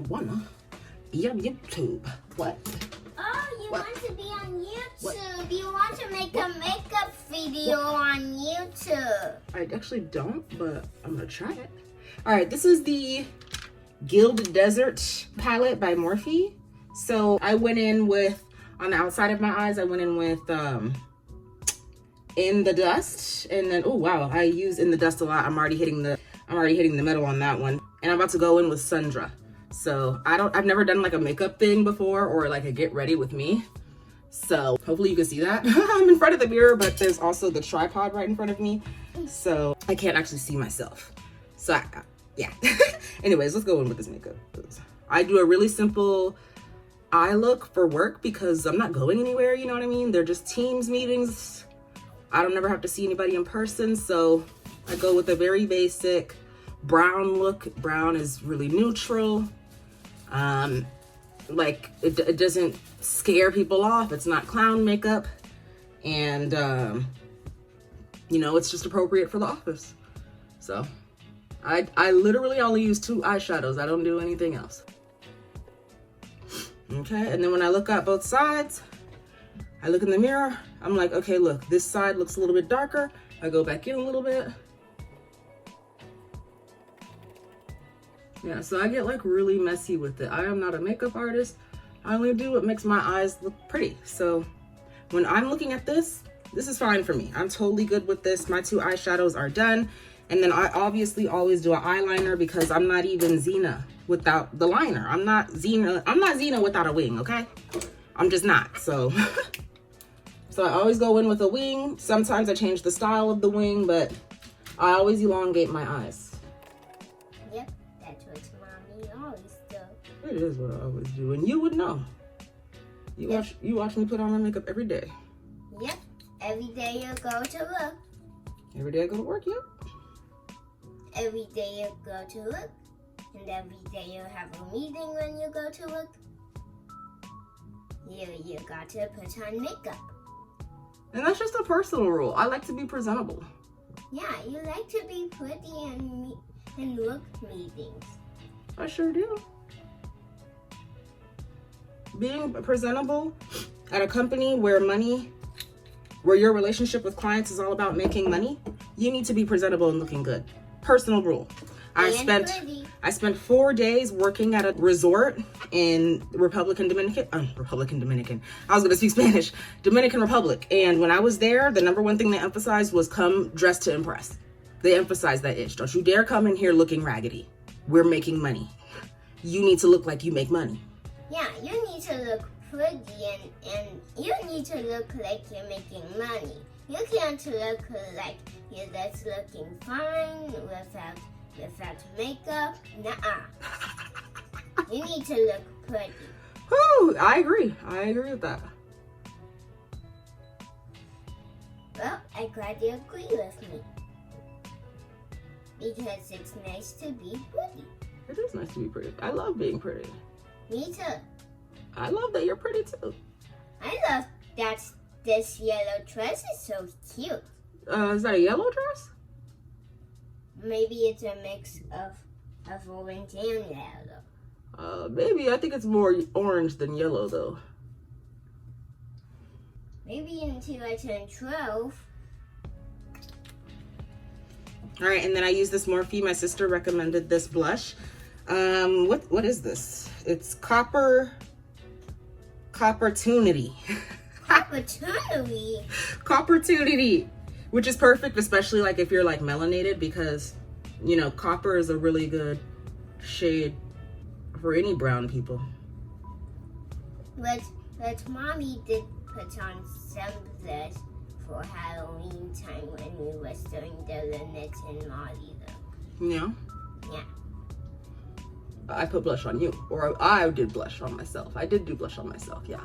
wanna be on YouTube. What? Oh, you What? want to be on YouTube. What? You want to make a makeup video on YouTube. I actually don't, but I'm gonna try it. All right, this is the Gilded Desert palette by Morphe. So I went in with, on the outside of my eyes, I went in with In the Dust, and then, oh wow, I use In the Dust a lot. I'm already hitting the metal on that one, and I'm about to go in with Sundra. So I've never done like a makeup thing before, or like a get ready with me. So hopefully you can see that. I'm in front of the mirror, but there's also the tripod right in front of me, so I can't actually see myself. So yeah. Anyways, let's go in with this makeup. I do a really simple eye look for work because I'm not going anywhere, you know what I mean? They're just Teams meetings. I don't never have to see anybody in person, so I go with a very basic brown look. Brown is really neutral. Like it doesn't scare people off. It's not clown makeup, and you know, it's just appropriate for the office. So I literally only use 2 eyeshadows. I don't do anything else. Okay, and then when I look at both sides, I look in the mirror, I'm like, okay, look, this side looks a little bit darker. I go back in a little bit. Yeah, so I get like really messy with it. I am not a makeup artist. I only do what makes my eyes look pretty. So when I'm looking at this is fine for me. I'm totally good with this. My 2 eyeshadows are done. And then I obviously always do an eyeliner because I'm not even Xena without the liner. I'm not Xena without a wing, okay? I'm just not, so. So I always go in with a wing. Sometimes I change the style of the wing, but I always elongate my eyes. Yep, that's what Mommy always does. It is what I always do, and you would know. You watch me put on my makeup every day. Yep, every day you go to work. Every day I go to work, yep. Every day you go to work. And every day you have a meeting when you go to work. You got to put on makeup. And that's just a personal rule. I like to be presentable. Yeah, you like to be pretty and look meetings. I sure do. Being presentable at a company where your relationship with clients is all about making money, you need to be presentable and looking good. Personal rule. I spent 4 days working at a resort in Dominican. I was gonna speak Spanish. Dominican Republic. And when I was there, the #1 thing they emphasized was come dressed to impress. They emphasized that itch. Don't you dare come in here looking raggedy. We're making money. You need to look like you make money. Yeah, you need to look pretty and you need to look like you're making money. You can't look like you're just looking fine without makeup. Nuh-uh. You need to look pretty. Whew, I agree with that. Well, I'm glad you agree with me. Because it's nice to be pretty. It is nice to be pretty. I love being pretty. Me too. I love that you're pretty too. I love that this yellow dress is so cute. Is that a yellow dress? Maybe it's a mix of orange and yellow. Maybe. I think it's more orange than yellow though. Maybe until I turn 12. All right, and then I use this Morphe. My sister recommended this blush. What is this? It's Coppertunity. Coppertunity, which is perfect, especially like if you're like melanated, because you know copper is a really good shade for any brown people. But Mommy did put on some blush for Halloween time when we were doing the Lynette and Molly though. Yeah. Yeah. I put blush on you, or I did blush on myself. I did do blush on myself, yeah.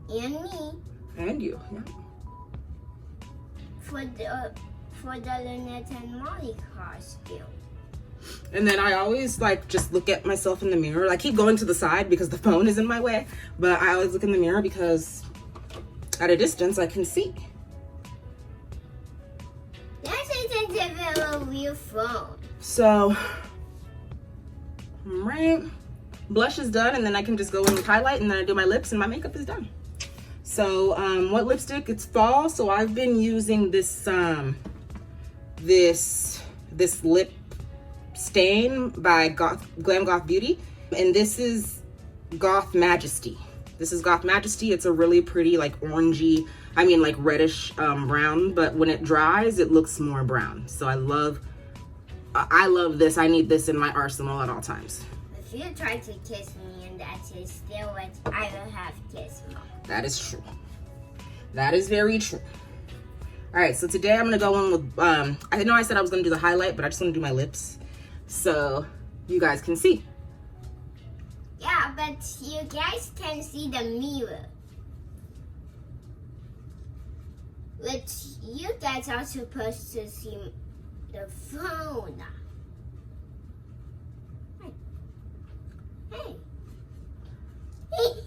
And me. And you, yeah. For the Lynette and Molly costume. And then I always like just look at myself in the mirror. I keep going to the side because the phone is in my way, but I always look in the mirror because at a distance I can see. That's a develop your phone. So, right, blush is done, and then I can just go in with highlight, and then I do my lips, and my makeup is done. So what lipstick? It's fall, so I've been using this this lip stain by Glam Goth Beauty, and this is Goth Majesty. This is Goth Majesty. It's a really pretty, like orangey, I mean like reddish brown, but when it dries, it looks more brown. So I love this. I need this in my arsenal at all times. If you try to kiss me and that is still wet, I will have kiss mark. That is true. That is very true. All right, so today I'm gonna go in with, I know I said I was gonna do the highlight, but I just wanna do my lips so you guys can see. Yeah, but you guys can see the mirror. Which you guys are supposed to see the phone. Hey. Hey.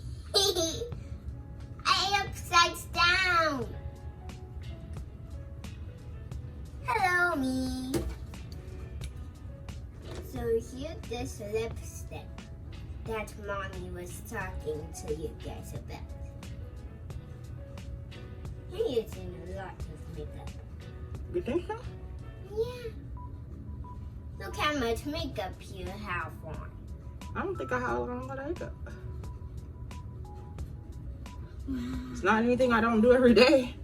I upside down. Hello, me. So here's this lipstick that Mommy was talking to you guys about. You're using a lot of makeup. You think so? Yeah. Look how much makeup you have on. I don't think I have a lot of makeup. It's not anything I don't do every day.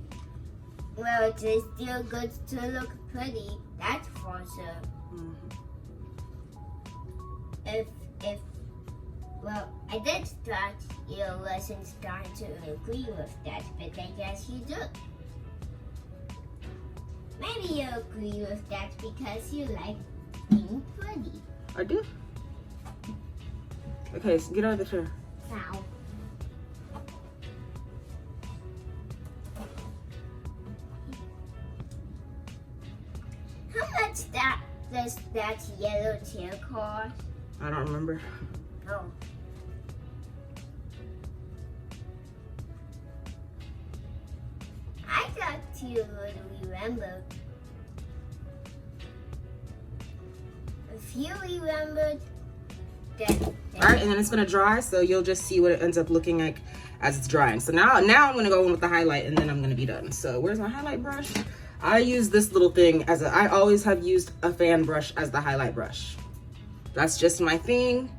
Well, it is still good to look pretty, that's for sure. Well, I did thought you wasn't starting to agree with that, but I guess you do. Maybe you agree with that because you like being pretty. I do. Okay, so get out of the chair. Now. How much does that yellow chair cost? I don't remember. Oh. I thought you would remember. If you remembered, then All right, and then it's gonna dry, so you'll just see what it ends up looking like as it's drying. So now I'm gonna go in with the highlight, and then I'm gonna be done. So where's my highlight brush? I use this little thing I always have used a fan brush as the highlight brush. That's just my thing.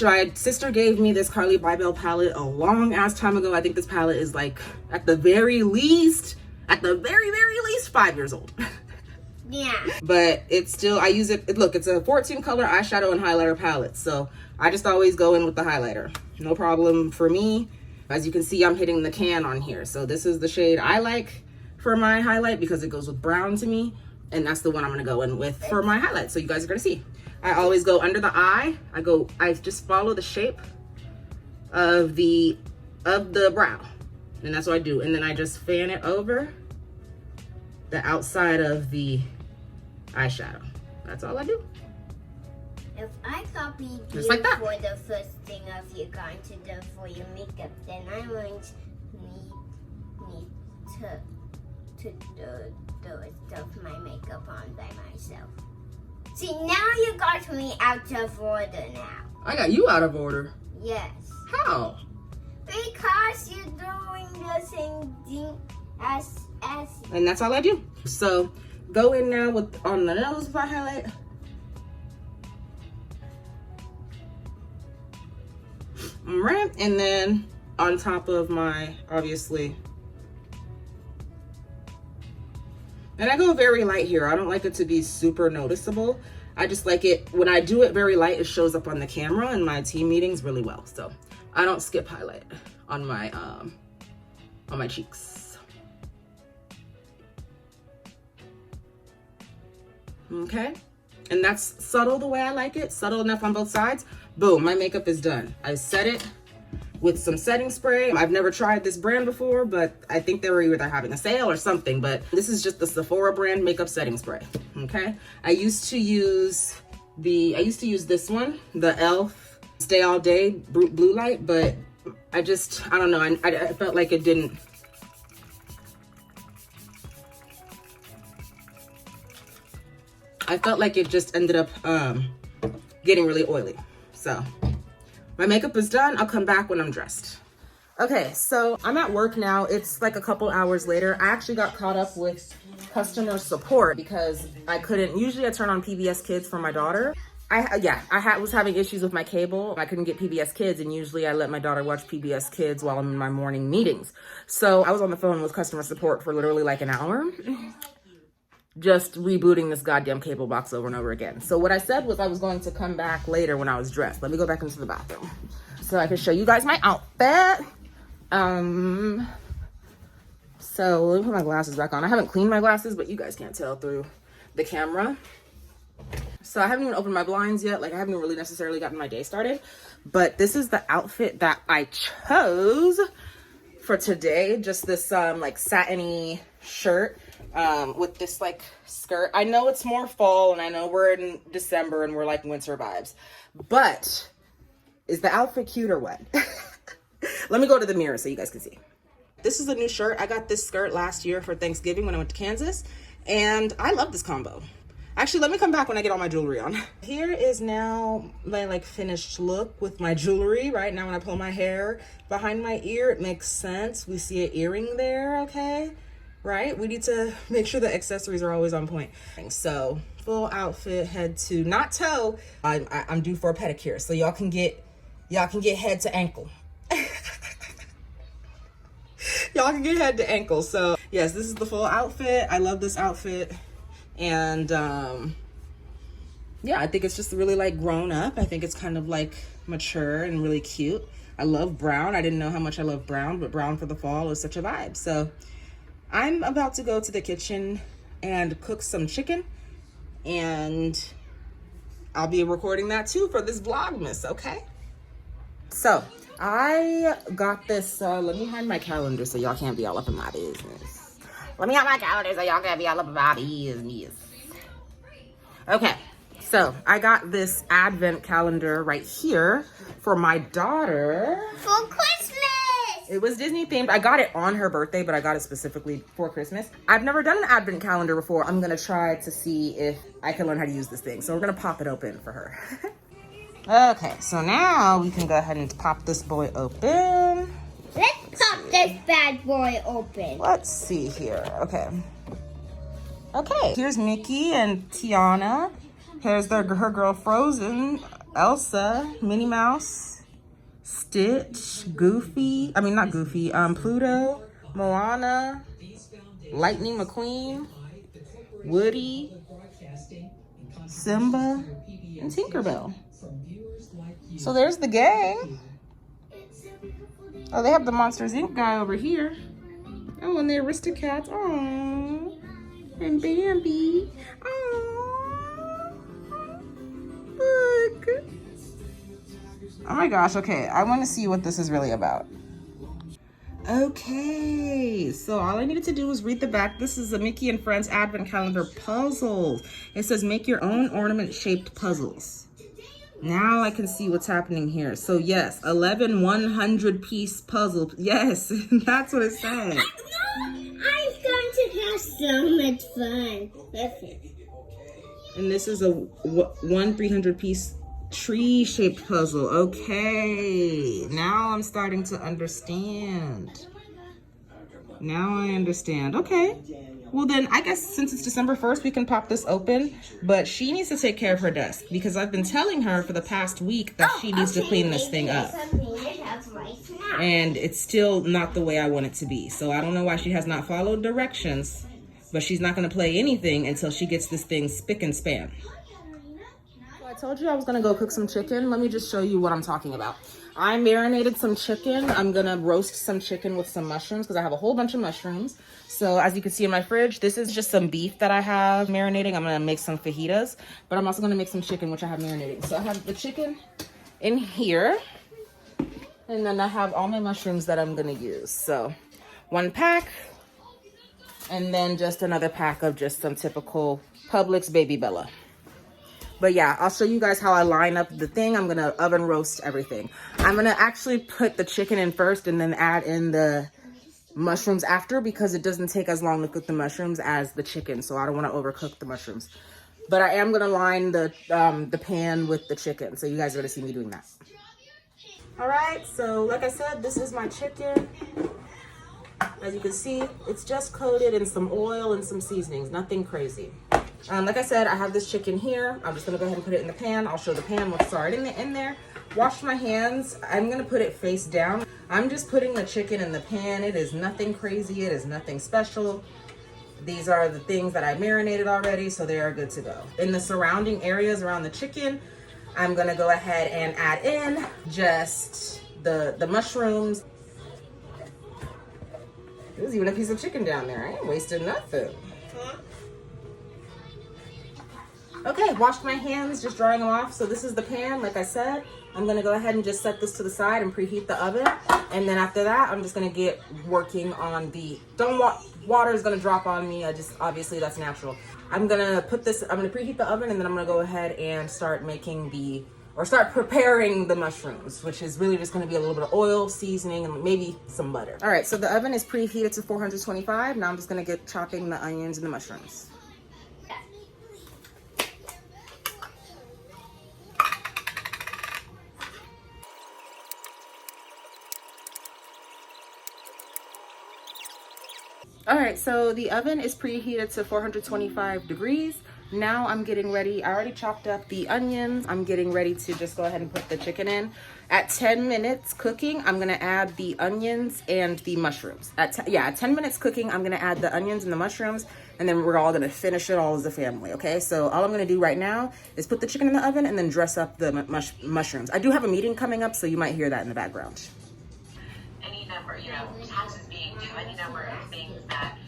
My sister gave me this Carly Bybel palette a long ass time ago. I think this palette is like at the very least 5 years old. yeah. But it's still, I use it. Look, it's a 14 color eyeshadow and highlighter palette. So I just always go in with the highlighter. No problem for me. As you can see, I'm hitting the can on here. So this is the shade I like for my highlight because it goes with brown to me. And that's the one I'm gonna go in with for my highlight. So you guys are gonna see. I always go under the eye. I just follow the shape of the brow. And that's what I do. And then I just fan it over the outside of the eyeshadow. That's all I do. If I copied Just you like that. for the first thing of you going to do for your makeup, then I'm going to need to do stuff my makeup on by myself. See, now you got me out of order now. I got you out of order. Yes. How? Because you're doing the same thing as And that's all I do. So go in now on the nose with my highlight. All right, and then on top of my, obviously. And I go very light here. I don't like it to be super noticeable. I just like it, when I do it very light, it shows up on the camera in my team meetings really well. So I don't skip highlight on my cheeks. Okay, and that's subtle the way I like it, subtle enough on both sides. Boom, my makeup is done. I set it with some setting spray. I've never tried this brand before, but I think they were either having a sale or something, but this is just the Sephora brand makeup setting spray, okay? I used to use this one, the e.l.f. Stay All Day Blue Light, but I don't know, I felt like it didn't, I felt like it just ended up getting really oily. So my makeup is done. I'll come back when I'm dressed. Okay, so I'm at work now. It's like a couple hours later. I actually got caught up with customer support because I couldn't, usually I turn on PBS Kids for my daughter. I was having issues with my cable. I couldn't get PBS Kids, and usually I let my daughter watch PBS Kids while I'm in my morning meetings. So I was on the phone with customer support for literally like an hour, just rebooting this goddamn cable box over and over again. So what I said was I was going to come back later when I was dressed. Let me go back into the bathroom so I can show you guys my outfit. So let me put my glasses back on. I haven't cleaned my glasses, but you guys can't tell through the camera. So I haven't even opened my blinds yet. Like, I haven't really necessarily gotten my day started, but this is the outfit that I chose for today. Just this like satiny shirt with this like skirt. I know it's more fall and I know we're in December and we're like winter vibes, but is the outfit cute or what? Let me go to the mirror so you guys can see. This is a new shirt. I got this skirt last year for Thanksgiving when I went to Kansas, and I love this combo. Actually, let me come back when I get all my jewelry on. Here is now my like finished look with my jewelry. Right now when I pull my hair behind my ear, it makes sense. We see an earring there, okay? Right? We need to make sure the accessories are always on point. So full outfit, head to, not toe. I'm due for a pedicure, so y'all can get head to ankle. Y'all can get head to ankle. So yes, this is the full outfit. I love this outfit. And yeah, I think it's just really like grown up. I think it's kind of like mature and really cute. I love brown. I didn't know how much I love brown, but brown for the fall is such a vibe. So I'm about to go to the kitchen and cook some chicken, and I'll be recording that too for this Vlogmas, okay? So I got this, let me hide my calendar so y'all can't be all up in my business. Let me hide my calendar so y'all can't be all up in my business. Okay, so I got this advent calendar right here for my daughter. For Christmas! It was Disney themed. I got it on her birthday, but I got it specifically for Christmas. I've never done an advent calendar before. I'm gonna try to see if I can learn how to use this thing. So we're gonna pop it open for her. Okay, so now we can go ahead and pop this boy open. Let's pop this bad boy open. Let's see here. Okay. Okay, here's Mickey and Tiana. Here's her girl Frozen, Elsa, Minnie Mouse, Stitch, Goofy. I mean, not Goofy. Pluto, Moana, Lightning McQueen, Woody, Simba, and Tinkerbell. So there's the gang. Oh, they have the Monsters Inc. guy over here. Oh, and the Aristocats. Aww. And Bambi. Aww. Look. Oh my gosh, okay. I want to see what this is really about. Okay, so all I needed to do was read the back. This is a Mickey and Friends Advent Calendar puzzle. It says make your own ornament-shaped puzzles. Now I can see what's happening here. So yes, 11 100-piece puzzle. Yes, that's what it says. I'm going to have so much fun. Listen. And this is a 300-piece tree-shaped puzzle. Okay, now I'm starting to understand. Now I understand. Okay. Well then, I guess since it's December 1st, we can pop this open, but she needs to take care of her desk because I've been telling her for the past week that she needs to clean this thing up. And it's still not the way I want it to be. So I don't know why she has not followed directions, but she's not going to play anything until she gets this thing spick and span. So I told you I was going to go cook some chicken. Let me just show you what I'm talking about. I marinated some chicken. I'm gonna roast some chicken with some mushrooms because I have a whole bunch of mushrooms. So as you can see in my fridge, this is just some beef that I have marinating. I'm gonna make some fajitas, but I'm also gonna make some chicken, which I have marinating. So I have the chicken in here, and then I have all my mushrooms that I'm gonna use. So 1 pack, and then just another pack of just some typical Publix Baby Bella. But yeah, I'll show you guys how I line up the thing. I'm gonna oven roast everything. I'm gonna actually put the chicken in first and then add in the mushrooms after because it doesn't take as long to cook the mushrooms as the chicken. So I don't wanna overcook the mushrooms. But I am gonna line the pan with the chicken, so you guys are gonna see me doing that. All right, so like I said, this is my chicken. As you can see, it's just coated in some oil and some seasonings, nothing crazy. Like I said, I have this chicken here. I'm just gonna go ahead and put it in the pan. I'll show the pan what's already in there. Wash my hands. I'm gonna put it face down. I'm just putting the chicken in the pan. It is nothing crazy. It is nothing special. These are the things that I marinated already, so they are good to go. In the surrounding areas around the chicken, I'm gonna go ahead and add in just the mushrooms. There's even a piece of chicken down there. I ain't wasted nothing. Okay, washed my hands, just drying them off. So this is the pan, like I said. I'm gonna go ahead and just set this to the side and preheat the oven. And then after that, I'm just gonna get working on the, water is gonna drop on me. Obviously that's natural. I'm gonna preheat the oven, and then I'm gonna go ahead and start preparing the mushrooms, which is really just gonna be a little bit of oil, seasoning, and maybe some butter. All right, so the oven is preheated to 425. Now I'm just gonna get chopping the onions and the mushrooms. All right, so the oven is preheated to 425 degrees. Now I'm getting ready. I already chopped up the onions. I'm getting ready to just go ahead and put the chicken in. At 10 minutes cooking, I'm gonna add the onions and the mushrooms. At 10 minutes cooking, I'm gonna add the onions and the mushrooms, and then we're all gonna finish it all as a family, okay? So all I'm gonna do right now is put the chicken in the oven and then dress up the mushrooms. I do have a meeting coming up, so you might hear that in the background. Any number, taxes being due, any number of things that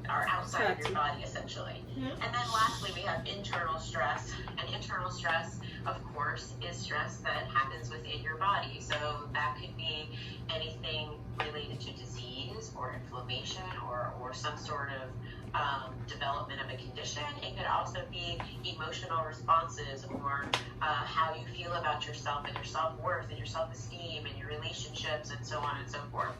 are outside of your body, essentially. And then lastly, we have internal stress. And internal stress, of course, is stress that happens within your body. So that could be anything related to disease or inflammation or some sort of development of a condition. It could also be emotional responses or how you feel about yourself and your self-worth and your self-esteem and your relationships and so on and so forth.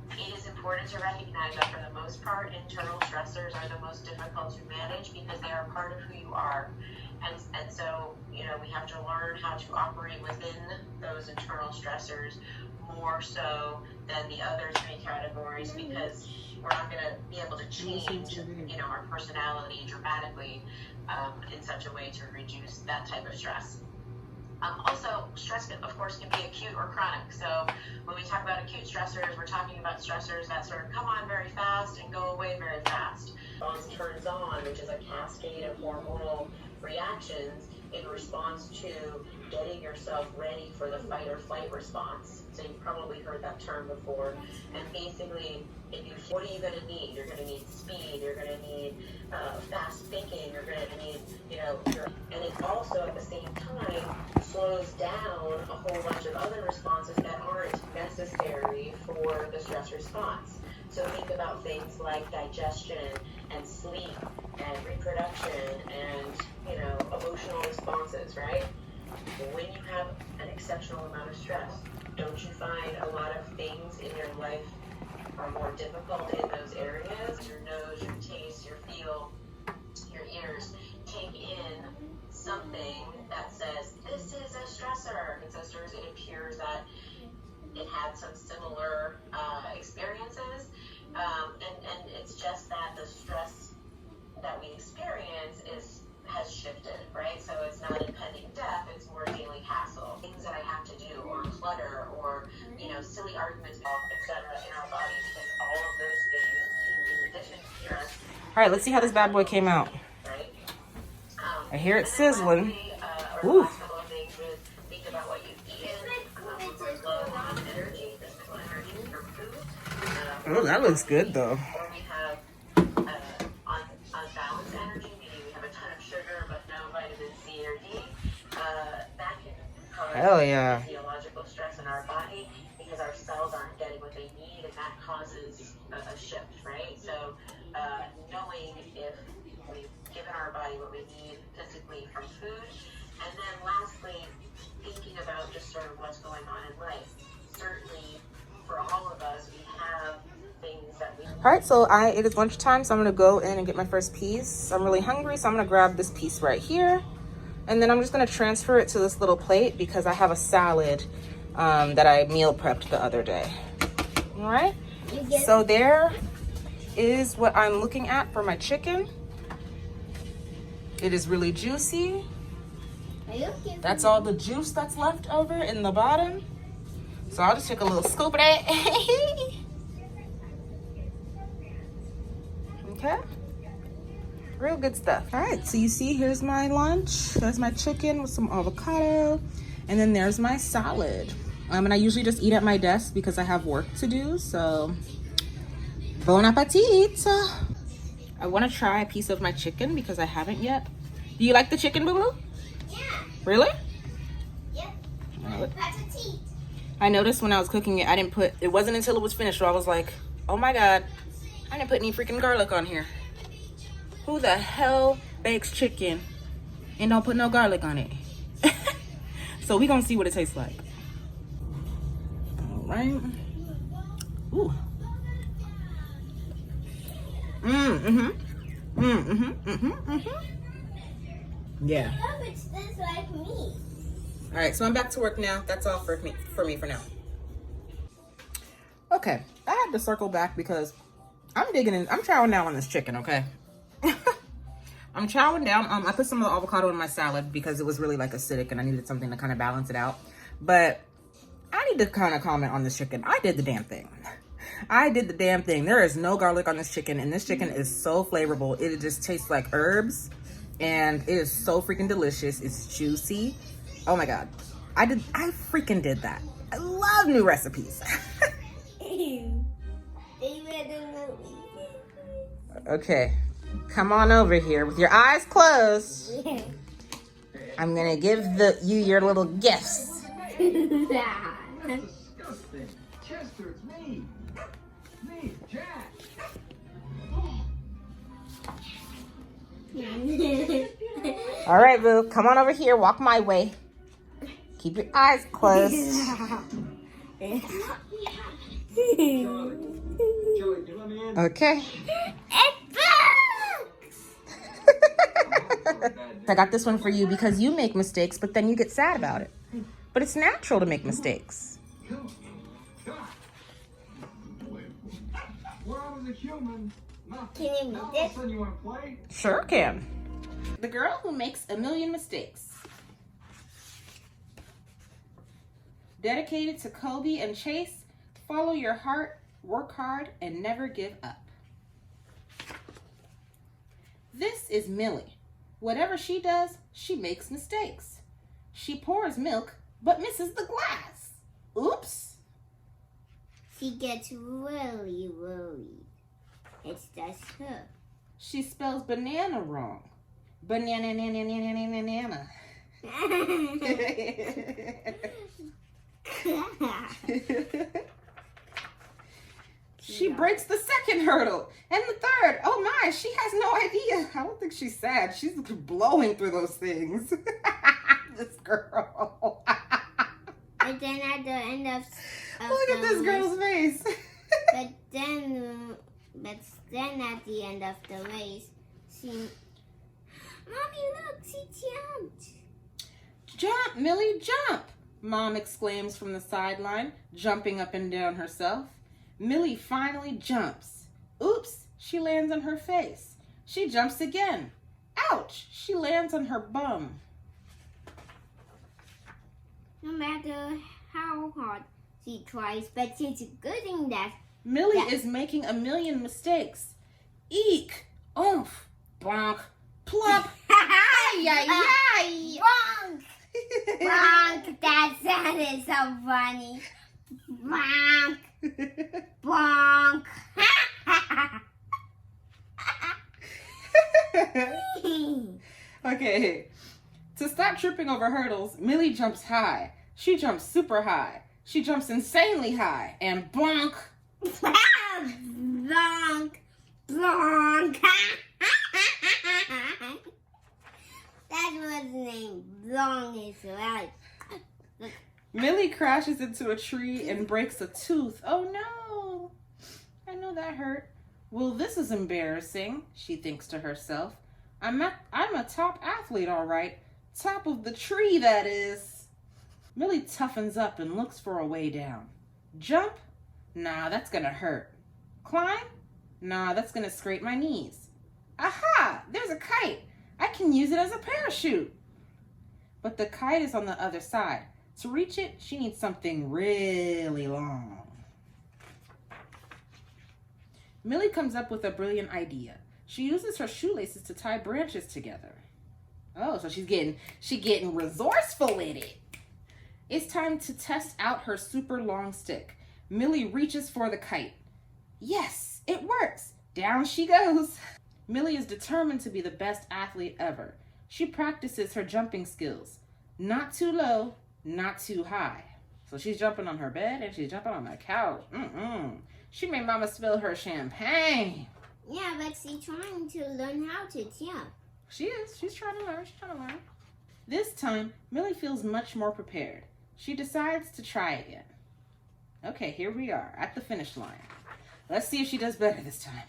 It is important to recognize that for the most part, internal stressors are the most difficult to manage because they are part of who you are. And so, we have to learn how to operate within those internal stressors more so than the other three categories, because we're not going to be able to change, our personality dramatically in such a way to reduce that type of stress. Also, stress, of course, can be acute or chronic. So when we talk about acute stressors, we're talking about stressors that sort of come on very fast and go away very fast. Response turns on, which is a cascade of hormonal reactions in response to getting yourself ready for the fight or flight response. So you've probably heard that term before. And basically, what are you going to need? You're going to need speed. You're going to need fast thinking. You're going to need, and it also at the same time slows down a whole bunch of other responses that aren't necessary for the stress response. So think about things like digestion and sleep and reproduction and, emotional responses, right? When you have an exceptional amount of stress, don't you find a lot of things in your life are more difficult in those areas? Your nose, your taste, your feel, your ears take in something that says, this is a stressor. And so it appears that it had some similar experiences. And it's just that the stress that we experience has shifted, right? So it's not impending death, it's more daily hassle. Things that I have to do, or clutter, or, silly arguments, etc. in our body, because all of those things, in addition to stress. All right, let's see how this bad boy came out. Right? I hear it sizzling. Ooh. Ooh. Think about what you've eaten. We're low on energy, physical energy from food. Oh, that looks good though. Or we have unbalanced energy, meaning we have a ton of sugar but no vitamin C or D. That can cause physiological stress in our body because our cells aren't getting what they need, and that causes a shift, right? So knowing if we've given our body what we need physically from food, and then lastly, thinking about just sort of what's going on in life. Certainly, for all of us, we have things that we All right, so it is lunchtime, so I'm gonna go in and get my first piece. I'm really hungry, so I'm gonna grab this piece right here. And then I'm just gonna transfer it to this little plate because I have a salad that I meal prepped the other day. All right, so there is what I'm looking at for my chicken. It is really juicy. That's all the juice that's left over in the bottom. So I'll just take a little scoop of that. Okay, real good stuff. All right, so you see, here's my lunch. There's my chicken with some avocado, and then there's my salad. And I usually just eat at my desk because I have work to do, so bon appetit. I want to try a piece of my chicken because I haven't yet. Do you like the chicken, boo-boo? Yeah. Really? Yep. I noticed when I was cooking it, it wasn't until it was finished where I was like, oh my God, I didn't put any freaking garlic on here. Who the hell bakes chicken and don't put no garlic on it? So we gonna see what it tastes like. All right. Ooh. Yeah. Oh, it's just like me. All right, so I'm back to work now. That's all for me for now. Okay, I had to circle back because I'm chowing down on this chicken, okay? I'm chowing down. I put some of the avocado in my salad because it was really like acidic and I needed something to kind of balance it out. But I need to kind of comment on this chicken. I did the damn thing. I did the damn thing. There is no garlic on this chicken, and this chicken is so flavorful. It just tastes like herbs, and it is so freaking delicious. It's juicy. Oh my God. I freaking did that. I love new recipes. Okay, come on over here with your eyes closed. I'm gonna give you your little gifts. Chester, it's me. Me, Jack. All right, boo, come on over here. Walk my way. Keep your eyes closed. Okay. I got this one for you because you make mistakes, but then you get sad about it. But it's natural to make mistakes. Can you read it? Sure can. The girl who makes a million mistakes. Dedicated to Kobe and Chase, follow your heart, work hard, and never give up. This is Millie. Whatever she does, she makes mistakes. She pours milk, but misses the glass. Oops. She gets really worried. It's just her. She spells banana wrong. Banana. She breaks the second hurdle and the third. Oh my, she has no idea. I don't think she's sad. She's blowing through those things. This girl. And then at the end of Look at this girl's face. But then at the end of the race, Mommy, look, she jumped. Jump, Millie, jump! Mom exclaims from the sideline, jumping up and down herself. Millie finally jumps. Oops, she lands on her face. She jumps again. Ouch, she lands on her bum. No matter how hard she tries, but she's good in that. Millie is making a million mistakes. Eek, oomph, bonk, plop. Ay, ay, ay. Bonk! Bonk! That sounded so funny. Bonk! Bonk! Okay, to stop tripping over hurdles, Millie jumps high. She jumps super high. She jumps insanely high. And bonk! Bonk! Bonk! That was the name. Long is right. Millie crashes into a tree and breaks a tooth. Oh no! I know that hurt. Well, this is embarrassing, she thinks to herself. I'm a top athlete, all right. Top of the tree, that is. Millie toughens up and looks for a way down. Jump? Nah, that's gonna hurt. Climb? Nah, that's gonna scrape my knees. Aha! There's a kite. I can use it as a parachute. But the kite is on the other side. To reach it, she needs something really long. Millie comes up with a brilliant idea. She uses her shoelaces to tie branches together. Oh, so she's getting resourceful with it. It's time to test out her super long stick. Millie reaches for the kite. Yes, it works. Down she goes. Millie is determined to be the best athlete ever. She practices her jumping skills. Not too low, not too high. So she's jumping on her bed and she's jumping on the couch. She made Mama spill her champagne. Yeah, but she's trying to learn how to jump. She is. She's trying to learn. This time, Millie feels much more prepared. She decides to try again. Okay, here we are at the finish line. Let's see if she does better this time.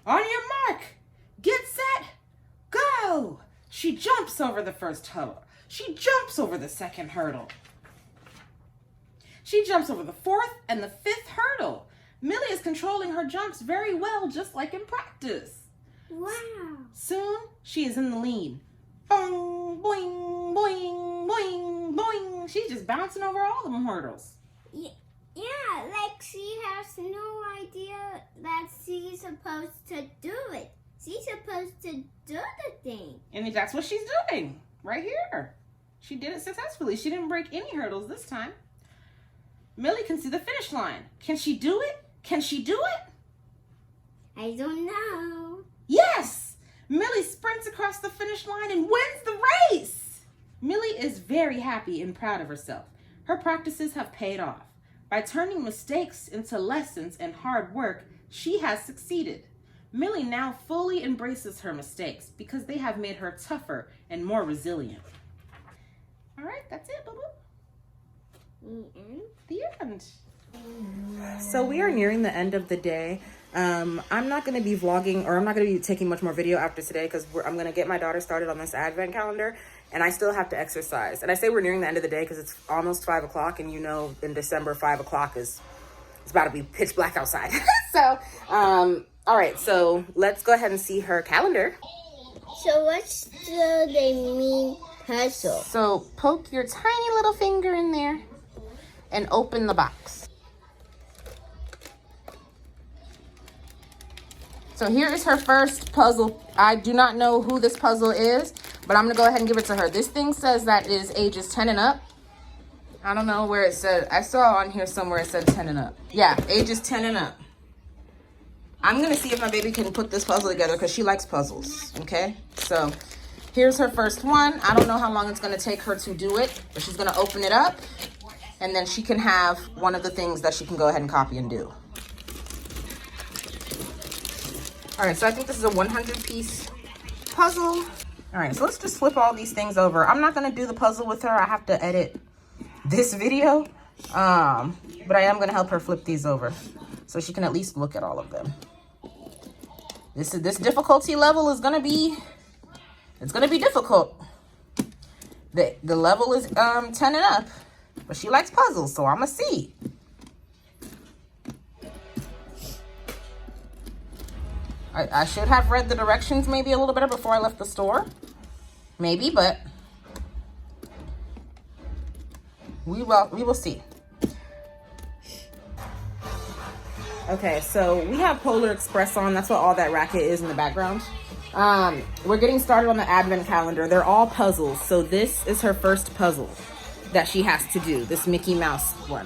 On your mark, get set, go! She jumps over the first hurdle. She jumps over the second hurdle. She jumps over the fourth and the fifth hurdle. Millie is controlling her jumps very well, just like in practice. Wow. Soon, she is in the lead. Boing, boing, boing, boing, boing. She's just bouncing over all of them hurdles. Yeah, like she has no idea that she's supposed to do it. She's supposed to do the thing. And that's what she's doing right here. She did it successfully. She didn't break any hurdles this time. Millie can see the finish line. Can she do it? Can she do it? I don't know. Yes! Millie sprints across the finish line and wins the race. Millie is very happy and proud of herself. Her practices have paid off. By turning mistakes into lessons and hard work, she has succeeded. Millie now fully embraces her mistakes because they have made her tougher and more resilient. All right, that's it, boo-boo. The end. So we are nearing the end of the day. I'm not going to be vlogging, or I'm not going to be taking much more video after today because I'm going to get my daughter started on this advent calendar, and I still have to exercise. And I say we're nearing the end of the day because it's almost 5 o'clock, and you know in December 5 o'clock it's about to be pitch black outside. So all right, so let's go ahead and see her calendar. So what's the mean puzzle? So poke your tiny little finger in there and open the box. So here is her first puzzle. I do not know who this puzzle is, but I'm gonna go ahead and give it to her. This thing says that is ages 10 and up. I don't know where it said. I saw on here somewhere it said 10 and up. Yeah, ages 10 and up. I'm gonna see if my baby can put this puzzle together because she likes puzzles, okay? So here's her first one. I don't know how long it's gonna take her to do it, but she's gonna open it up and then she can have one of the things that she can go ahead and copy and do. All right, so I think this is a 100-piece puzzle. All right, so let's just flip all these things over. I'm not gonna do the puzzle with her. I have to edit this video, but I am gonna help her flip these over so she can at least look at all of them. This difficulty level is gonna be, it's gonna be difficult. The level is 10 and up, but she likes puzzles, so I'm gonna see. I should have read the directions maybe a little better before I left the store. Maybe, but we will see. Okay, so we have Polar Express on. That's what all that racket is in the background. We're getting started on the advent calendar. They're all puzzles. So this is her first puzzle that she has to do, this Mickey Mouse one.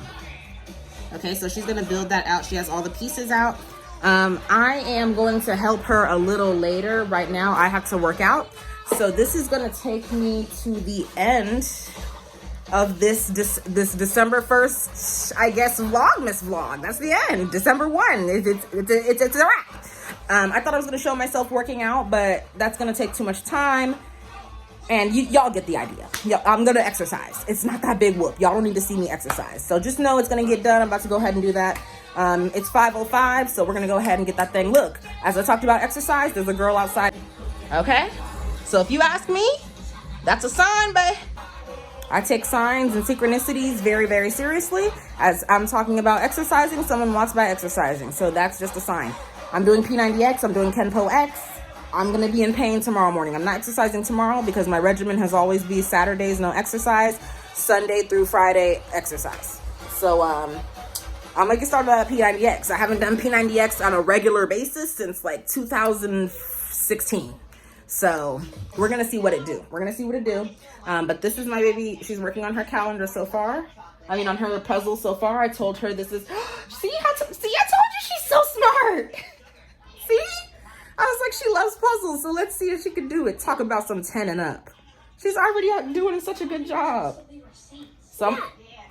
Okay, so she's gonna build that out. She has all the pieces out. I am going to help her a little later. Right now I have to work out. So this is gonna take me to the end of this December 1st, I guess, Vlogmas vlog. That's the end, December 1. It's a wrap. I thought I was gonna show myself working out, but that's gonna take too much time. And y'all get the idea. I'm gonna exercise. It's not that big whoop. Y'all don't need to see me exercise. So just know it's gonna get done. I'm about to go ahead and do that. It's 5:05, so we're gonna go ahead and get that thing. Look, as I talked about exercise, there's a girl outside. Okay, so if you ask me, that's a sign, babe. I take signs and synchronicities very, very seriously. As I'm talking about exercising, someone walks by exercising, so that's just a sign. I'm doing P90X, I'm doing Kenpo X. I'm gonna be in pain tomorrow morning. I'm not exercising tomorrow because my regimen has always been Saturdays, no exercise, Sunday through Friday, exercise. So I'm gonna get started on P90X. I haven't done P90X on a regular basis since like 2016. So we're gonna see what it do. But this is my baby. She's working on her calendar so far. I mean, on her puzzle so far. I told her this is, see, I told you she's so smart. See? I was like, she loves puzzles, so let's see if she can do it. Talk about some 10 and up. She's already out doing such a good job. So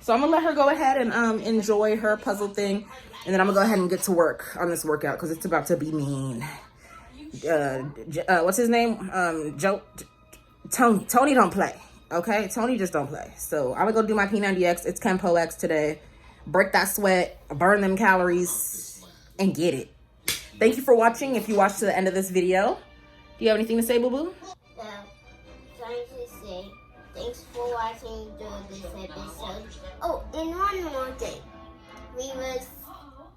I'm gonna let her go ahead and enjoy her puzzle thing, and then I'm gonna go ahead and get to work on this workout because it's about to be mean. What's his name? Tony don't play. Okay, Tony just don't play. So I'm gonna go do my P90X. It's Kenpo X today. Break that sweat, burn them calories, and get it. Thank you for watching. If you watched to the end of this video, do you have anything to say, boo boo? Trying to say thanks for watching this episode. Oh, and one more thing.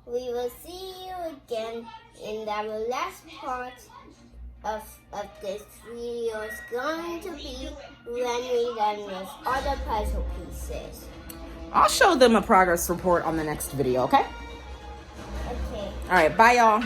We will see you again in our last part of this video. Is going to be when we done with other puzzle pieces. I'll show them a progress report on the next video, okay? Okay. All right, bye y'all.